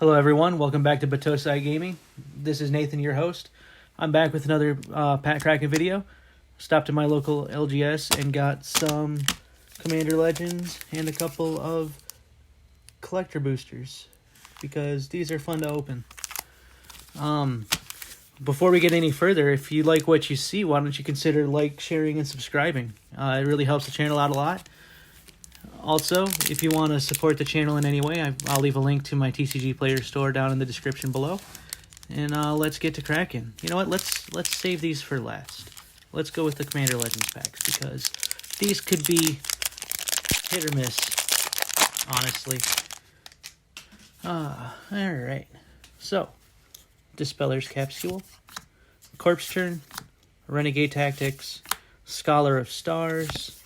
Hello, everyone. Welcome back to Batosai Gaming. This is Nathan, your host. I'm back with another Pat Kraken video. Stopped at my local LGS and got some Commander Legends and a couple of collector boosters because these are fun to open. Before we get any further, if you like what you see, why don't you consider sharing, and subscribing? It really helps the channel out a lot. Also, if you want to support the channel in any way, I'll leave a link to my TCG Player store down in the description below. And let's get to cracking. You know what? Let's save these for last. Let's go with the Commander Legends packs because these could be hit or miss, honestly. Alright. So, Dispeller's Capsule, Corpse Turn, Renegade Tactics, Scholar of Stars,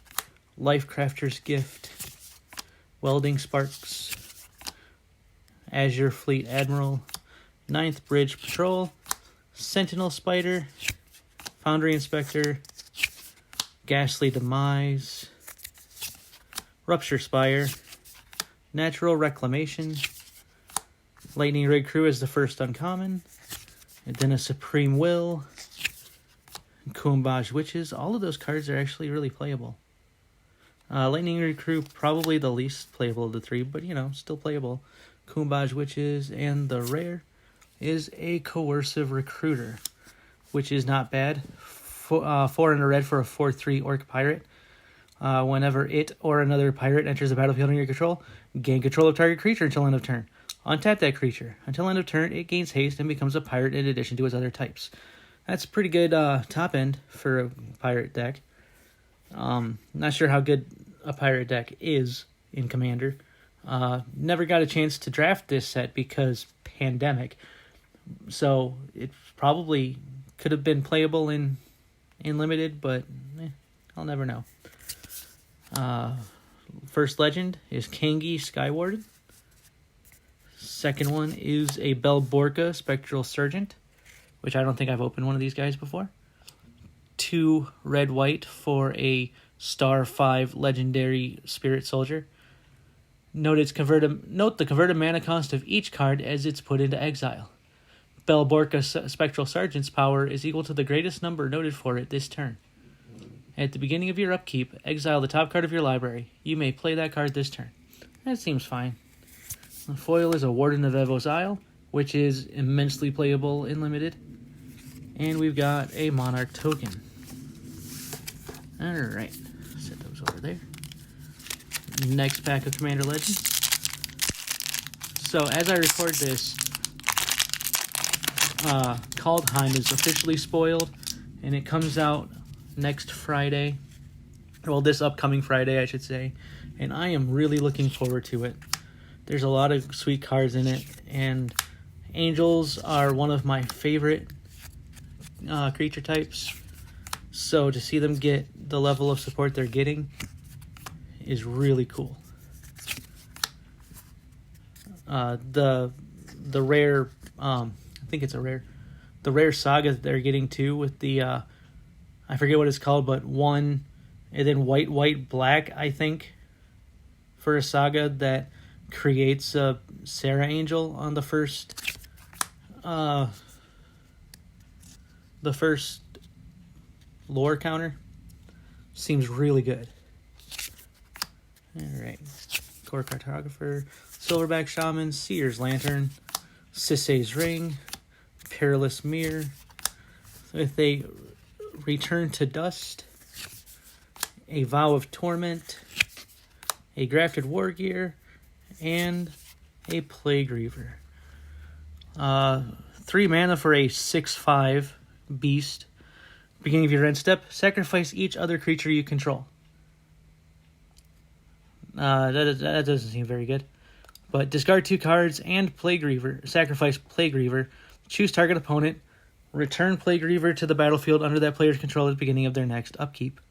Lifecrafter's Gift, Welding Sparks, Azure Fleet Admiral, Ninth Bridge Patrol, Sentinel Spider, Foundry Inspector, Ghastly Demise, Rupture Spire, Natural Reclamation, Lightning Rig Crew as the first uncommon, and then a Supreme Will, and Kumbaj Witches. All of those cards are actually really playable. Lightning Rig Crew, probably the least playable of the three, but still playable. Kumbaj Witches, and the rare is a Coercive Recruiter, which is not bad. 4 and a red for a 4/3 Orc Pirate. Whenever it or another pirate enters the battlefield under your control, gain control of target creature until end of turn. Untap that creature. Until end of turn, it gains haste and becomes a pirate in addition to its other types. That's pretty good top end for a pirate deck. Not sure how good a pirate deck is in Commander. Never got a chance to draft this set because pandemic. So it probably could have been playable in Limited, but I'll never know. First legend is Kangi Skywarden. Second one is a Belborka Spectral Sergeant, which I don't think I've opened one of these guys before. 2 red-white for a star 5 legendary Spirit Soldier. Note the converted mana cost of each card as it's put into exile. Belborka Spectral Sergeant's power is equal to the greatest number noted for it this turn. At the beginning of your upkeep, exile the top card of your library. You may play that card this turn. That seems fine. The foil is a Warden of Evo's Isle, which is immensely playable in Limited. And we've got a Monarch token. Alright, set those over there. Next pack of Commander Legends. So, as I record this, Kaldheim is officially spoiled, and it comes out next Friday. Well, this upcoming Friday, I should say. And I am really looking forward to it. There's a lot of sweet cards in it, and Angels are one of my favorite creature types. So to see them get the level of support they're getting is really cool. The rare, I think it's a rare, the rare saga that they're getting too with the, I forget what it's called, but 1 and then white, black, I think, for a saga that creates a Sarah Angel on the first lore counter. Seems really good. Alright. Core Cartographer, Silverback Shaman, Seer's Lantern, Sisay's Ring, Perilous Mirror, with a Return to Dust, a Vow of Torment, a Grafted War Gear, and a Plague Reaver. 3 mana for a 6/5 beast. Beginning of your end step, sacrifice each other creature you control. That doesn't seem very good. But discard 2 cards and Plague Reaver. Sacrifice Plague Reaver. Choose target opponent. Return Plague Reaver to the battlefield under that player's control at the beginning of their next upkeep.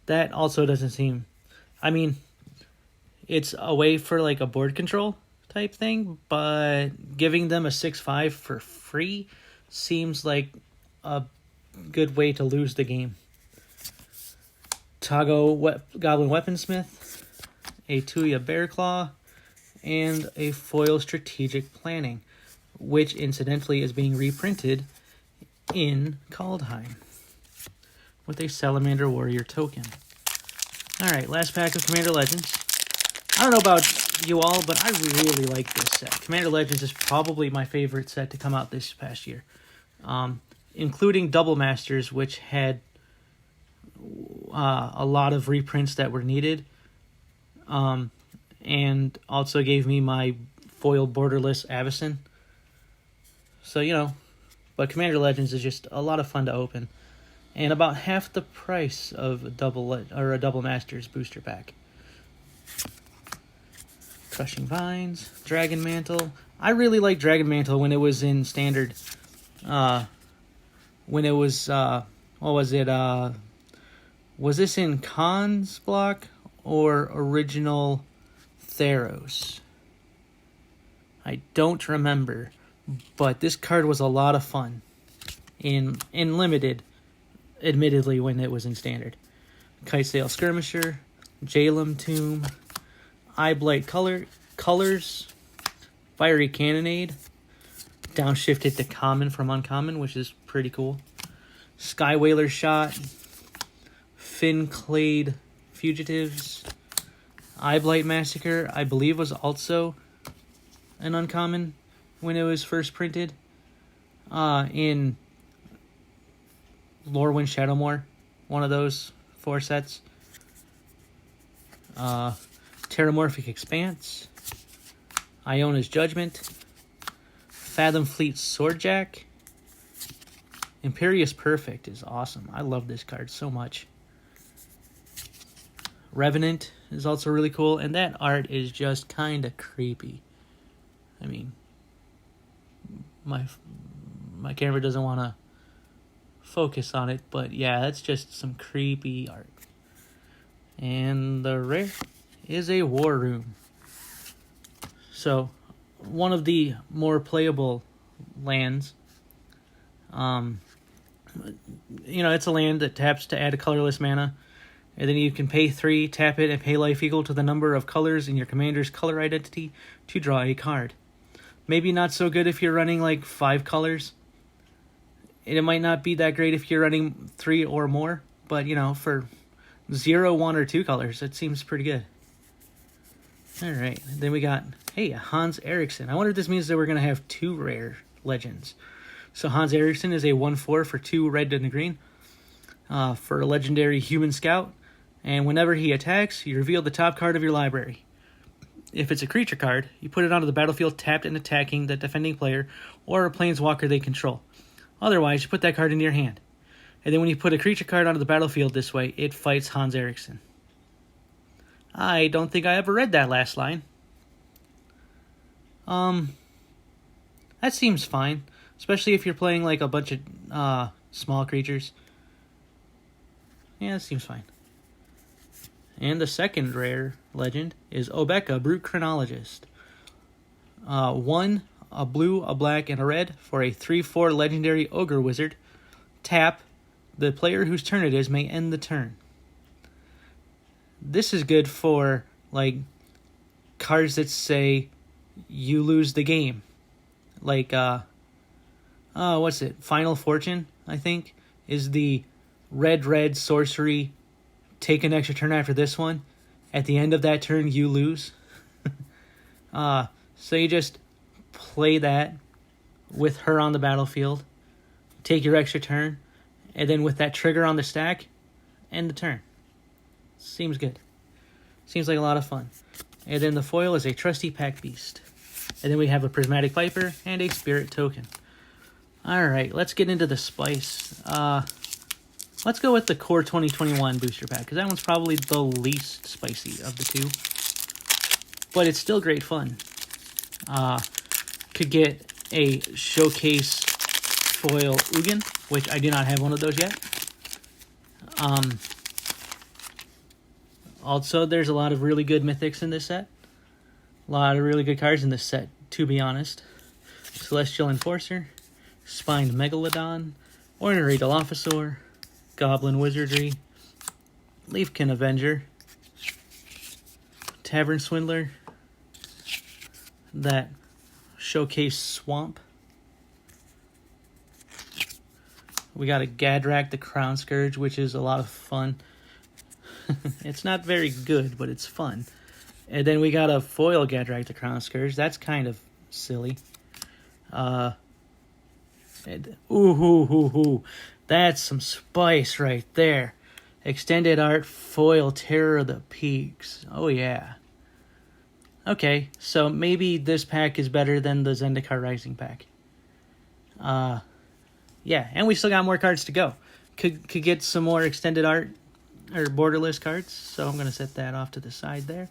That also doesn't seem... I mean, it's a way for like a board control type thing, but giving them a 6/5 for free seems like a good way to lose the game. Tago Goblin Weaponsmith, a Tuya Bearclaw, and a foil Strategic Planning, which incidentally is being reprinted in Kaldheim with a Salamander Warrior token. Alright, last pack of Commander Legends. I don't know about you all, but I really like this set. Commander Legends is probably my favorite set to come out this past year. Including Double Masters, which had a lot of reprints that were needed. And also gave me my foil borderless Avacyn. So, you know, but Commander Legends is just a lot of fun to open. And about half the price of a Double Masters booster pack. Crushing Vines, Dragon Mantle. I really liked Dragon Mantle when it was in Standard. When it was, what was it? Was this in Khan's block or original Theros? I don't remember, but this card was a lot of fun in Limited, admittedly, when it was in Standard. Kitesail Skirmisher, Jalum Tomb, Eyeblight Colors, Fiery Cannonade, downshifted to Common from Uncommon, which is pretty cool. Sky Whaler Shot, Finclade Fugitives, Eyeblight Massacre, I believe was also an uncommon when it was first printed in Lorwyn Shadowmoor, one of those 4 sets. Terramorphic Expanse, Iona's Judgment, Fathom Fleet Swordjack, Imperious Perfect is awesome. I love this card so much. Revenant is also really cool, and that art is just kind of creepy. I mean, my camera doesn't want to focus on it, but yeah, that's just some creepy art. And the rare is a War Room. So, one of the more playable lands. You know, it's a land that taps to add a colorless mana. And then you can pay 3, tap it, and pay life equal to the number of colors in your commander's color identity to draw a card. Maybe not so good if you're running like 5 colors. And it might not be that great if you're running 3 or more. But, you know, for 0, 1, or 2 colors, it seems pretty good. Alright, then we got, hey, Hans Eriksson. I wonder if this means that we're going to have 2 rare legends. So Hans Eriksson is a 1/4 for 2 red and a green. For a legendary human scout. And whenever he attacks, you reveal the top card of your library. If it's a creature card, you put it onto the battlefield tapped and attacking the defending player or a planeswalker they control. Otherwise, you put that card into your hand. And then when you put a creature card onto the battlefield this way, it fights Hans Eriksson. I don't think I ever read that last line. That seems fine. Especially if you're playing like a bunch of small creatures. Yeah, that seems fine. And the second rare legend is Obeka, Brute Chronologist. 1, a blue, a black, and a red for a 3/4 legendary ogre wizard. Tap. The player whose turn it is may end the turn. This is good for like cards that say you lose the game. Like what's it? Final Fortune, I think, is the red sorcery. Take an extra turn after this one. At the end of that turn, you lose. So you just play that with her on the battlefield. Take your extra turn. And then with that trigger on the stack, end the turn. Seems good. Seems like a lot of fun. And then the foil is a Trusty Pack Beast. And then we have a Prismatic Viper and a Spirit Token. Alright, let's get into the spice. Let's go with the Core 2021 booster pack, because that one's probably the least spicy of the 2. But it's still great fun. Could get a Showcase Foil Ugin, which I do not have one of those yet. Also, there's a lot of really good mythics in this set. A lot of really good cards in this set, to be honest. Celestial Enforcer, Spined Megalodon, Ornery Dilophosaur, Goblin Wizardry, Leafkin Avenger, Tavern Swindler, that Showcase Swamp. We got a Gadrak the Crown Scourge, which is a lot of fun. It's not very good, but it's fun. And then we got a foil Gadrak the Crown Scourge. That's kind of silly. That's some spice right there. Extended art foil Terror of the Peaks. Oh yeah. Okay, so maybe this pack is better than the Zendikar Rising pack. Yeah, and we still got more cards to go. Could get some more extended art or borderless cards, so I'm going to set that off to the side there.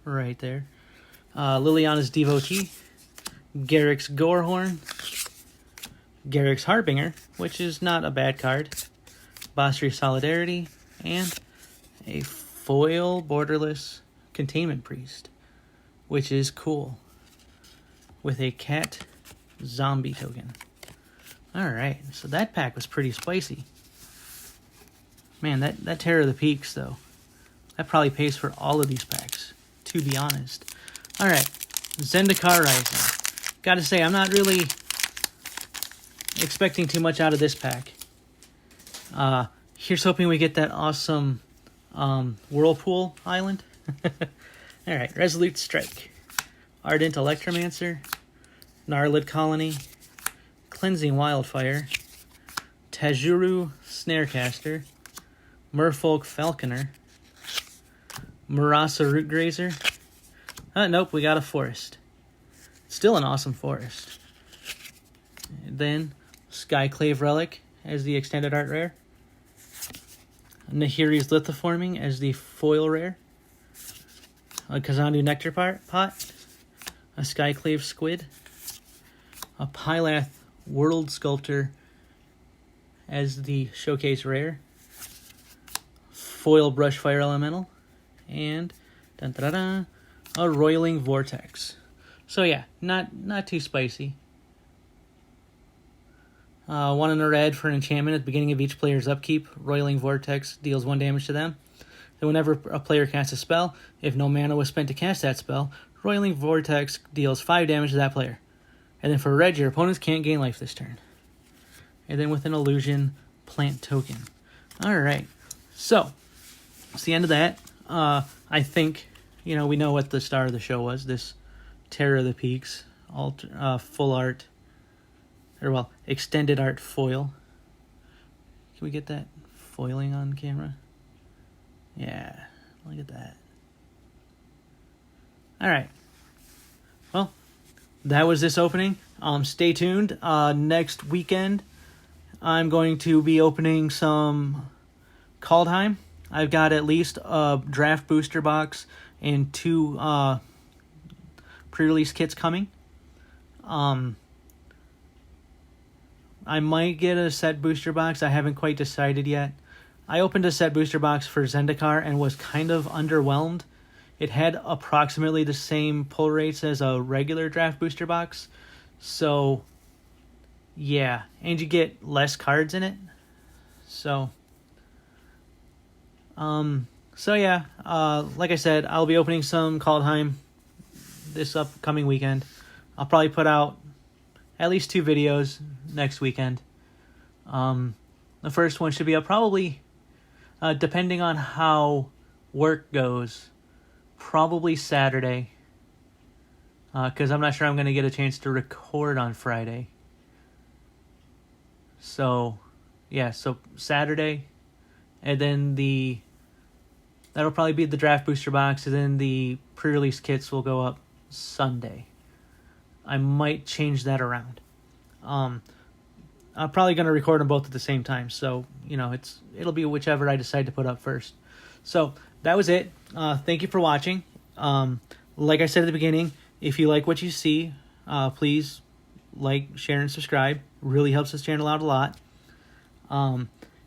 Right there. Liliana's Devotee, Garrick's Gorehorn, Garrick's Harbinger, which is not a bad card, Basri Solidarity, and a foil borderless Containment Priest, which is cool, with a cat zombie token. Alright, so that pack was pretty spicy. Man, that Terror of the Peaks, though, that probably pays for all of these packs, to be honest. Alright, Zendikar Rising. Gotta say, I'm not really expecting too much out of this pack. Here's hoping we get that awesome Whirlpool Island. Alright, Resolute Strike, Ardent Electromancer, Gnarlid Colony, Cleansing Wildfire, Tajuru Snarecaster, Merfolk Falconer, Murasa Rootgrazer. Nope, we got a Forest. Still an awesome Forest. And then Skyclave Relic as the extended art rare. Nahiri's Lithoforming as the foil rare. A Kazandu Nectar Pot. A Skyclave Squid. A Pylath World Sculptor as the showcase rare. Foil Brush Fire Elemental. And a Roiling Vortex. So yeah, not too spicy. 1 in a red for an enchantment at the beginning of each player's upkeep. Roiling Vortex deals 1 damage to them. Then whenever a player casts a spell, if no mana was spent to cast that spell, Roiling Vortex deals 5 damage to that player. And then for red, your opponents can't gain life this turn. And then with an illusion, plant token. Alright, so it's the end of that. I think, we know what the star of the show was. This Terror of the Peaks, full art, extended art foil. Can we get that foiling on camera? Yeah, look at that. Alright. Well, that was this opening. Stay tuned. Next weekend, I'm going to be opening some Kaldheim. I've got at least a draft booster box and 2 pre-release kits coming. I might get a set booster box. I haven't quite decided yet. I opened a set booster box for Zendikar and was kind of underwhelmed. It had approximately the same pull rates as a regular draft booster box. So, yeah. And you get less cards in it. So yeah. Like I said, I'll be opening some Kaldheim this upcoming weekend. I'll probably put out at least 2 videos next weekend. The first one should be up probably, depending on how work goes, probably Saturday. Because I'm not sure I'm going to get a chance to record on Friday. So, yeah, so Saturday. And then that'll probably be the draft booster box. And then the pre-release kits will go up Sunday. I might change that around. I'm probably going to record them both at the same time. So, it'll be whichever I decide to put up first. So, that was it. Thank you for watching. Like I said at the beginning, if you like what you see, please like, share, and subscribe. Really helps this channel out a lot.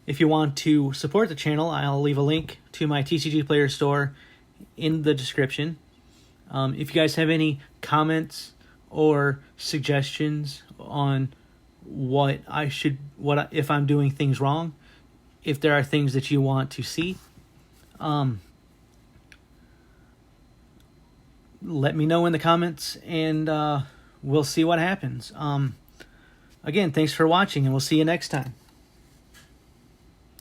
If you want to support the channel, I'll leave a link to my TCG Player store in the description. If you guys have any comments or suggestions on if I'm doing things wrong, if there are things that you want to see, let me know in the comments, and we'll see what happens. Again, thanks for watching, and we'll see you next time.